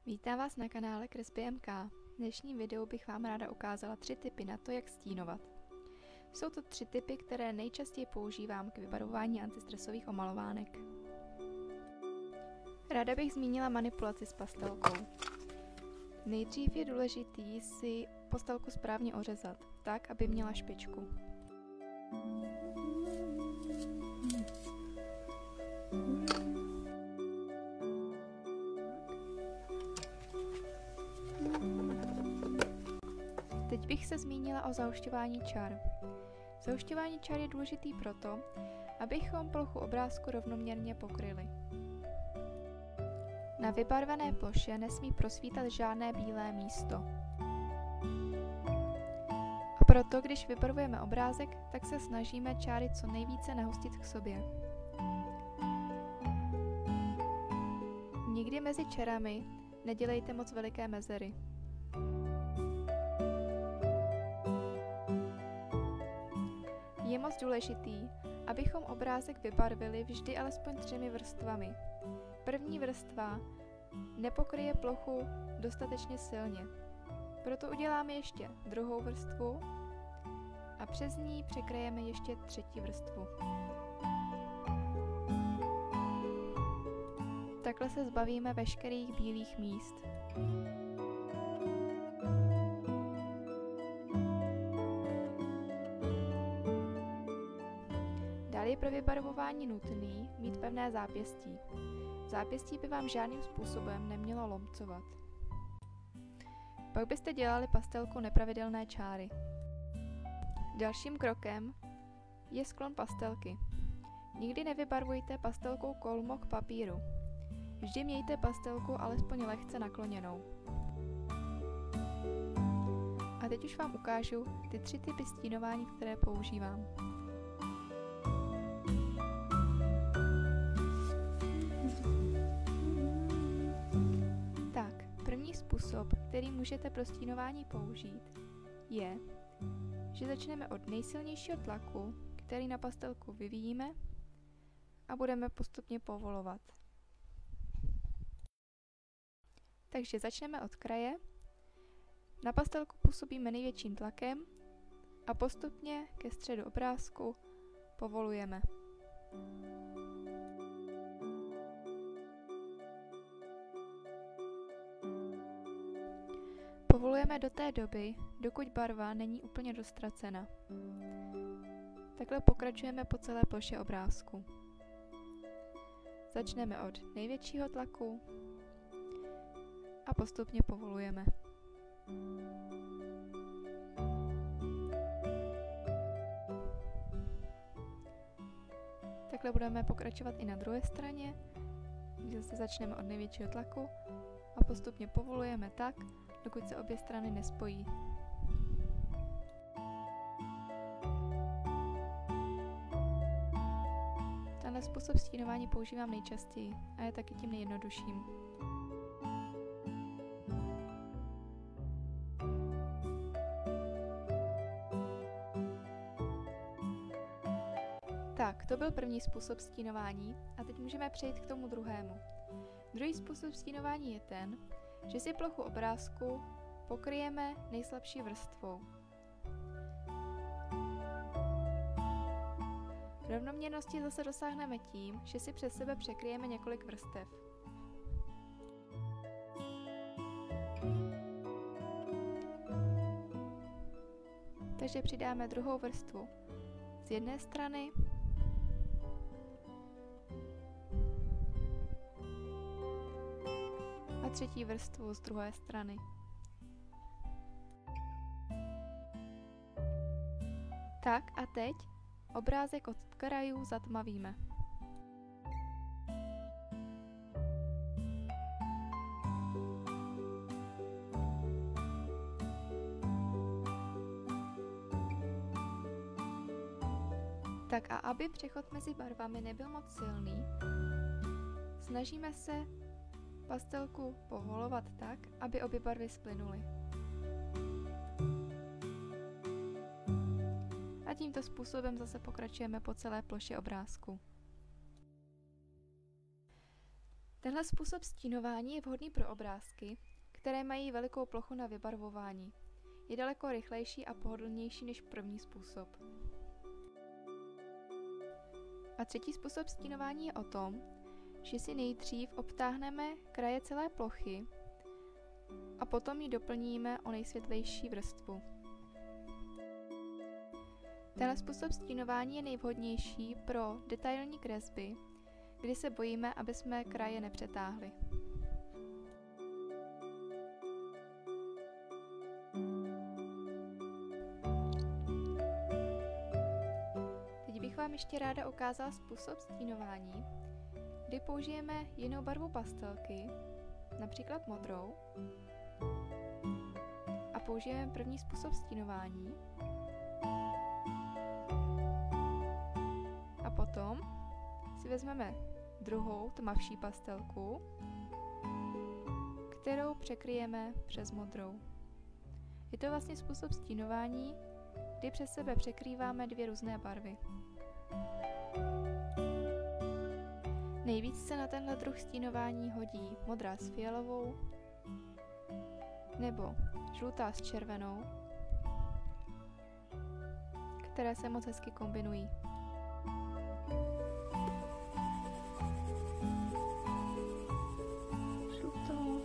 Vítám vás na kanále Kresby MK. V dnešním videu bych vám ráda ukázala 3 tipy na to, jak stínovat. Jsou to 3 tipy, které nejčastěji používám k vybarvování antistresových omalovánek. Ráda bych zmínila manipulaci s pastelkou. Nejdřív je důležitý si pastelku správně ořezat, tak, aby měla špičku. Teď bych se zmínila o zahušťování čar. Zahušťování čar je důležitý proto, abychom plochu obrázku rovnoměrně pokryli. Na vybarvené ploše nesmí prosvítat žádné bílé místo. A proto, když vybarvujeme obrázek, tak se snažíme čáry co nejvíce nahustit k sobě. Nikdy mezi čarami nedělejte moc veliké mezery. Je moc důležitý, abychom obrázek vybarvili vždy alespoň 3 vrstvami. První vrstva nepokryje plochu dostatečně silně. Proto uděláme ještě druhou vrstvu a přes ní překryjeme ještě 3. vrstvu. Takhle se zbavíme veškerých bílých míst. Dále je pro vybarvování nutný mít pevné zápěstí. Zápěstí by vám žádným způsobem nemělo lomcovat. Pak byste dělali pastelkou nepravidelné čáry. Dalším krokem je sklon pastelky. Nikdy nevybarvujte pastelkou kolmo k papíru. Vždy mějte pastelku alespoň lehce nakloněnou. A teď už vám ukážu ty 3 typy stínování, které používám. První způsob, který můžete pro stínování použít, je, že začneme od nejsilnějšího tlaku, který na pastelku vyvíjíme a budeme postupně povolovat. Takže začneme od kraje, na pastelku působíme největším tlakem a postupně ke středu obrázku povolujeme. Povolujeme do té doby, dokud barva není úplně roztracena. Takhle pokračujeme po celé ploše obrázku. Začneme od největšího tlaku a postupně povolujeme. Takhle budeme pokračovat i na druhé straně, kde zase začneme od největšího tlaku a postupně povolujeme tak, dokud se obě strany nespojí. Tenhle způsob stínování používám nejčastěji a je taky tím nejjednodušším. Tak, to byl první způsob stínování a teď můžeme přejít k tomu druhému. Druhý způsob stínování je ten, že si plochu obrázku pokryjeme nejslabší vrstvou. Rovnoměrnosti zase dosáhneme tím, že si přes sebe překryjeme několik vrstev. Takže přidáme druhou vrstvu z jedné strany a 3. vrstvu z druhé strany. Tak a teď obrázek od krajů zatmavíme. Tak a aby přechod mezi barvami nebyl moc silný, snažíme se pastelku povolovat tak, aby obě barvy splynuly. A tímto způsobem zase pokračujeme po celé ploše obrázku. Tenhle způsob stínování je vhodný pro obrázky, které mají velikou plochu na vybarvování. Je daleko rychlejší a pohodlnější než první způsob. A třetí způsob stínování je o tom, že si nejdřív obtáhneme kraje celé plochy a potom ji doplníme o nejsvětlejší vrstvu. Tenhle způsob stínování je nejvhodnější pro detailní kresby, kdy se bojíme, aby jsme kraje nepřetáhli. Teď bych vám ještě ráda ukázala způsob stínování, kdy použijeme jinou barvu pastelky, například modrou, a použijeme první způsob stínování a potom si vezmeme druhou tmavší pastelku, kterou překryjeme přes modrou. Je to vlastně způsob stínování, kdy přes sebe překrýváme dvě různé barvy. Nejvíc se na tenhle druh stínování hodí modrá s fialovou nebo žlutá s červenou, které se moc hezky kombinují. Žlutou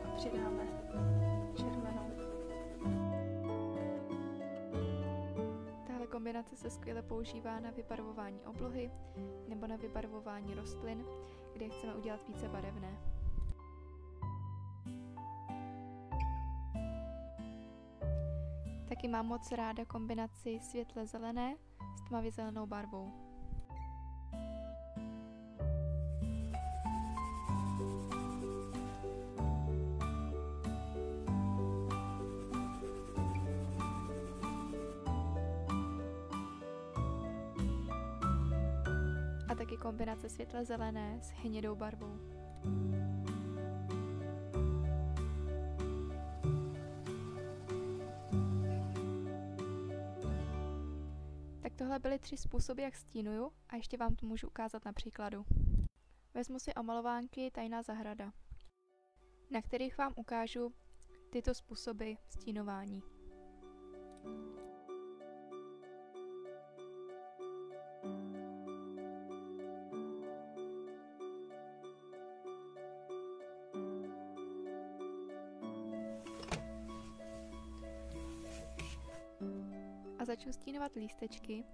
a přidáme červenou. Tahle kombinace se skvěle používá na vybarvování oblohy nebo na vybarvování rostlin, kde chceme udělat více barevné. Taky mám moc ráda kombinaci světle zelené s tmavě zelenou barvou. A taky kombinace světle zelené s hnědou barvou. Tak tohle byly 3 způsoby, jak stínuju, a ještě vám to můžu ukázat na příkladu. Vezmu si omalovánky Tajná zahrada, na kterých vám ukážu tyto způsoby stínování. A začnu stínovat lístečky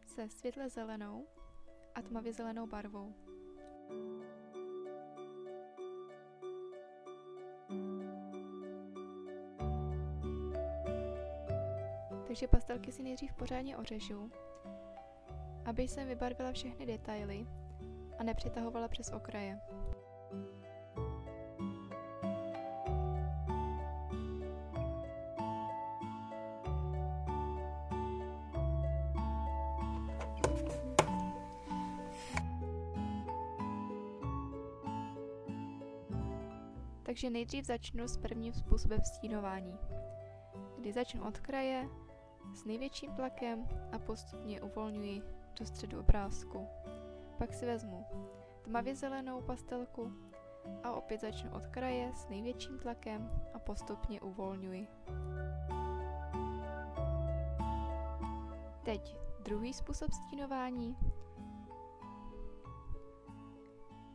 se světle zelenou a tmavě zelenou barvou. Takže pastelky si nejdřív pořádně ořežu, aby jsem vybarvila všechny detaily a nepřitahovala přes okraje. Takže nejdřív začnu s prvním způsobem stínování, kdy začnu od kraje s největším tlakem a postupně uvolňuji do středu obrázku. Pak si vezmu tmavě zelenou pastelku a opět začnu od kraje s největším tlakem a postupně uvolňuji. Teď druhý způsob stínování,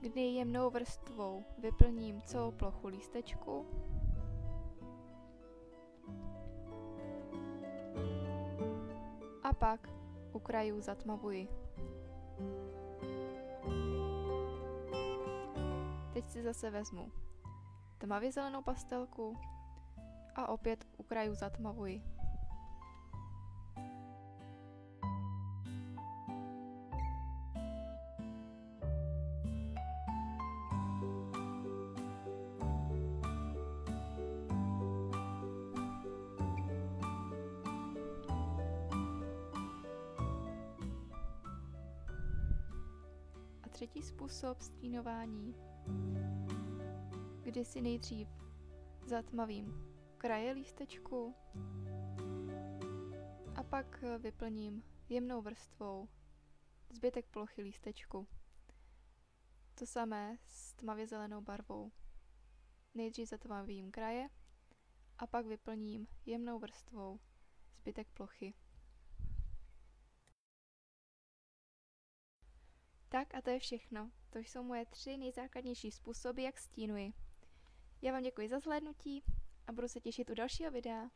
kdy jemnou vrstvou vyplním celou plochu lístečku a pak u krajů zatmavuji. Teď si zase vezmu tmavě zelenou pastelku a opět u krajů zatmavuji. Třetí způsob stínování, kdy si nejdřív zatmavím kraje lístečku a pak vyplním jemnou vrstvou zbytek plochy lístečku. To samé s tmavě zelenou barvou. Nejdřív zatmavím kraje a pak vyplním jemnou vrstvou zbytek plochy. Tak a to je všechno. To jsou moje 3 nejzákladnější způsoby, jak stínuji. Já vám děkuji za zhlédnutí a budu se těšit u dalšího videa.